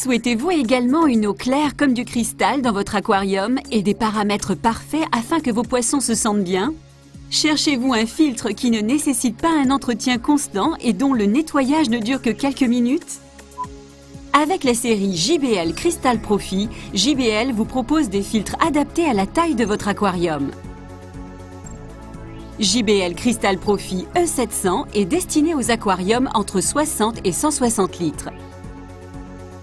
Souhaitez-vous également une eau claire comme du cristal dans votre aquarium et des paramètres parfaits afin que vos poissons se sentent bien? Cherchez-vous un filtre qui ne nécessite pas un entretien constant et dont le nettoyage ne dure que quelques minutes? Avec la série JBL Crystal Profi, JBL vous propose des filtres adaptés à la taille de votre aquarium. JBL Crystal Profi E700 est destiné aux aquariums entre 60 et 160 litres.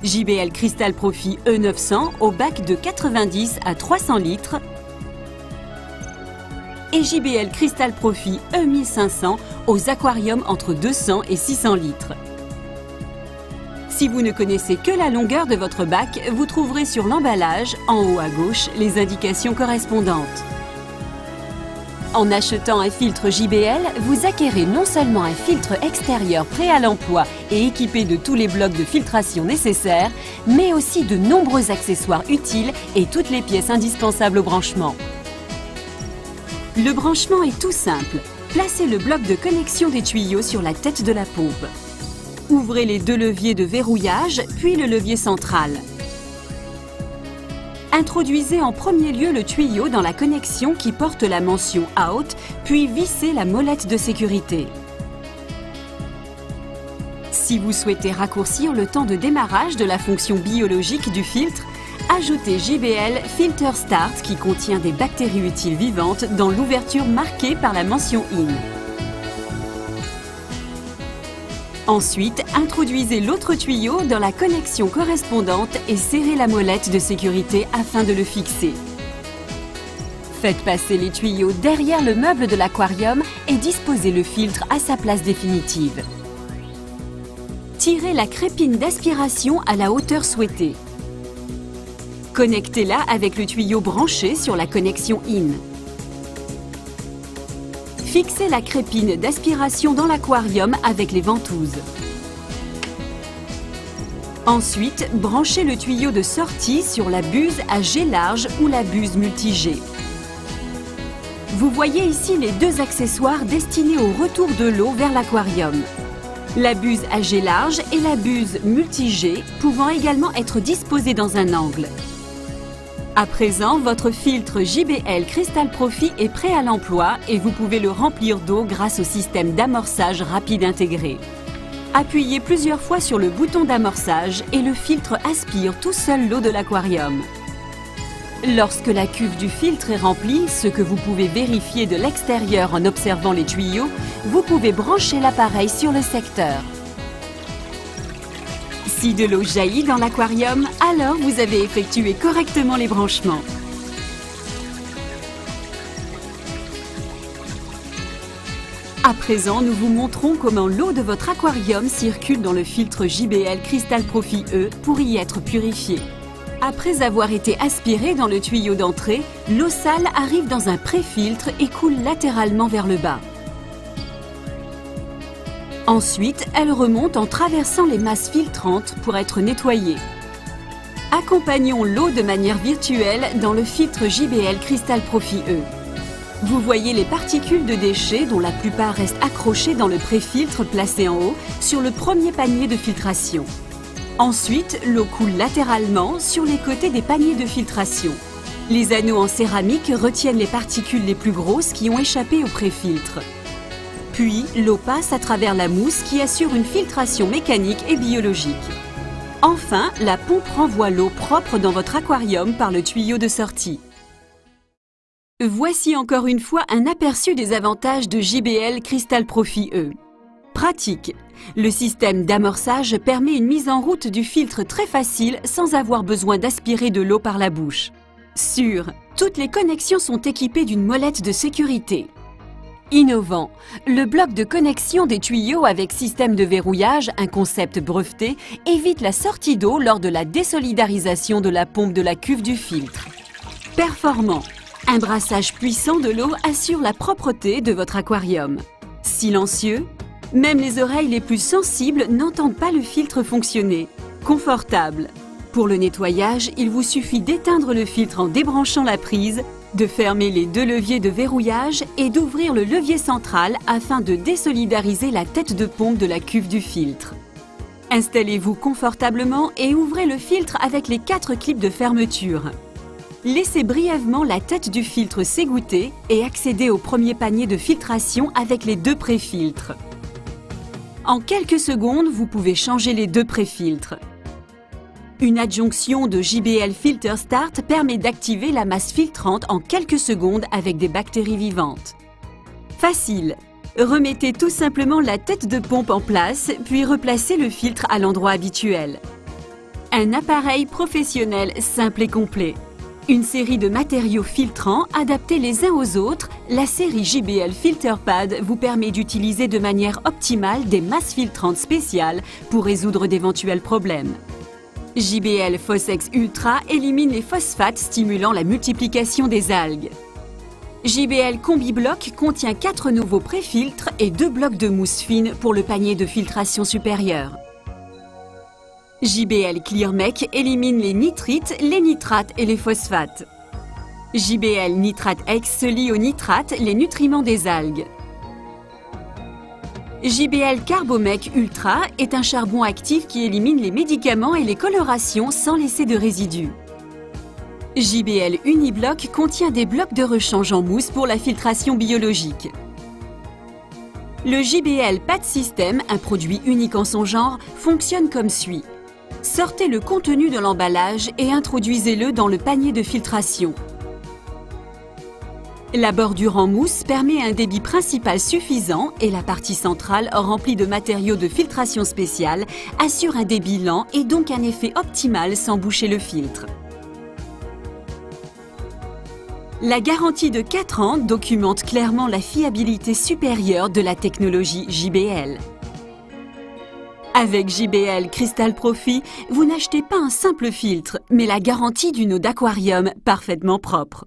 JBL Crystal Profi E900 au bac de 90 à 300 litres. Et JBL Crystal Profi E1500 aux aquariums entre 200 et 600 litres. Si vous ne connaissez que la longueur de votre bac, vous trouverez sur l'emballage, en haut à gauche, les indications correspondantes. En achetant un filtre JBL, vous acquérez non seulement un filtre extérieur prêt à l'emploi et équipé de tous les blocs de filtration nécessaires, mais aussi de nombreux accessoires utiles et toutes les pièces indispensables au branchement. Le branchement est tout simple. Placez le bloc de connexion des tuyaux sur la tête de la pompe. Ouvrez les deux leviers de verrouillage, puis le levier central. Introduisez en premier lieu le tuyau dans la connexion qui porte la mention « Out », puis vissez la molette de sécurité. Si vous souhaitez raccourcir le temps de démarrage de la fonction biologique du filtre, ajoutez JBL Filter Start qui contient des bactéries utiles vivantes dans l'ouverture marquée par la mention « In ». Ensuite, introduisez l'autre tuyau dans la connexion correspondante et serrez la molette de sécurité afin de le fixer. Faites passer les tuyaux derrière le meuble de l'aquarium et disposez le filtre à sa place définitive. Tirez la crépine d'aspiration à la hauteur souhaitée. Connectez-la avec le tuyau branché sur la connexion IN. Fixez la crépine d'aspiration dans l'aquarium avec les ventouses. Ensuite, branchez le tuyau de sortie sur la buse à jet large ou la buse multi-jet. Vous voyez ici les deux accessoires destinés au retour de l'eau vers l'aquarium. La buse à jet large et la buse multi-jet pouvant également être disposées dans un angle. À présent, votre filtre JBL Crystal Profi est prêt à l'emploi et vous pouvez le remplir d'eau grâce au système d'amorçage rapide intégré. Appuyez plusieurs fois sur le bouton d'amorçage et le filtre aspire tout seul l'eau de l'aquarium. Lorsque la cuve du filtre est remplie, ce que vous pouvez vérifier de l'extérieur en observant les tuyaux, vous pouvez brancher l'appareil sur le secteur. Si de l'eau jaillit dans l'aquarium, alors vous avez effectué correctement les branchements. À présent, nous vous montrons comment l'eau de votre aquarium circule dans le filtre JBL Crystal Profi E pour y être purifiée. Après avoir été aspirée dans le tuyau d'entrée, l'eau sale arrive dans un pré-filtre et coule latéralement vers le bas. Ensuite, elle remonte en traversant les masses filtrantes pour être nettoyée. Accompagnons l'eau de manière virtuelle dans le filtre JBL Crystal Profi E. Vous voyez les particules de déchets dont la plupart restent accrochées dans le pré-filtre placé en haut sur le premier panier de filtration. Ensuite, l'eau coule latéralement sur les côtés des paniers de filtration. Les anneaux en céramique retiennent les particules les plus grosses qui ont échappé au pré-filtre. Puis, l'eau passe à travers la mousse qui assure une filtration mécanique et biologique. Enfin, la pompe renvoie l'eau propre dans votre aquarium par le tuyau de sortie. Voici encore une fois un aperçu des avantages de JBL Crystal Profi E. Pratique. Le système d'amorçage permet une mise en route du filtre très facile sans avoir besoin d'aspirer de l'eau par la bouche. Sûr. Toutes les connexions sont équipées d'une molette de sécurité. Innovant, le bloc de connexion des tuyaux avec système de verrouillage, un concept breveté, évite la sortie d'eau lors de la désolidarisation de la pompe de la cuve du filtre. Performant, un brassage puissant de l'eau assure la propreté de votre aquarium. Silencieux, même les oreilles les plus sensibles n'entendent pas le filtre fonctionner. Confortable. Pour le nettoyage, il vous suffit d'éteindre le filtre en débranchant la prise, de fermer les deux leviers de verrouillage et d'ouvrir le levier central afin de désolidariser la tête de pompe de la cuve du filtre. Installez-vous confortablement et ouvrez le filtre avec les 4 clips de fermeture. Laissez brièvement la tête du filtre s'égoutter et accédez au premier panier de filtration avec les 2 pré-filtres. En quelques secondes, vous pouvez changer les 2 pré-filtres. Une adjonction de JBL Filter Start permet d'activer la masse filtrante en quelques secondes avec des bactéries vivantes. Facile! Remettez tout simplement la tête de pompe en place, puis replacez le filtre à l'endroit habituel. Un appareil professionnel simple et complet. Une série de matériaux filtrants adaptés les uns aux autres, la série JBL Filter Pad vous permet d'utiliser de manière optimale des masses filtrantes spéciales pour résoudre d'éventuels problèmes. JBL Phosex Ultra élimine les phosphates stimulant la multiplication des algues. JBL Combi Bloc contient 4 nouveaux pré-filtres et 2 blocs de mousse fine pour le panier de filtration supérieur. JBL ClearMec élimine les nitrites, les nitrates et les phosphates. JBL Nitrate X se lie aux nitrates, les nutriments des algues. JBL Carbomec Ultra est un charbon actif qui élimine les médicaments et les colorations sans laisser de résidus. JBL Unibloc contient des blocs de rechange en mousse pour la filtration biologique. Le JBL Pad System, un produit unique en son genre, fonctionne comme suit. Sortez le contenu de l'emballage et introduisez-le dans le panier de filtration. La bordure en mousse permet un débit principal suffisant et la partie centrale, remplie de matériaux de filtration spéciale, assure un débit lent et donc un effet optimal sans boucher le filtre. La garantie de 4 ans documente clairement la fiabilité supérieure de la technologie JBL. Avec JBL Crystal Profi, vous n'achetez pas un simple filtre, mais la garantie d'une eau d'aquarium parfaitement propre.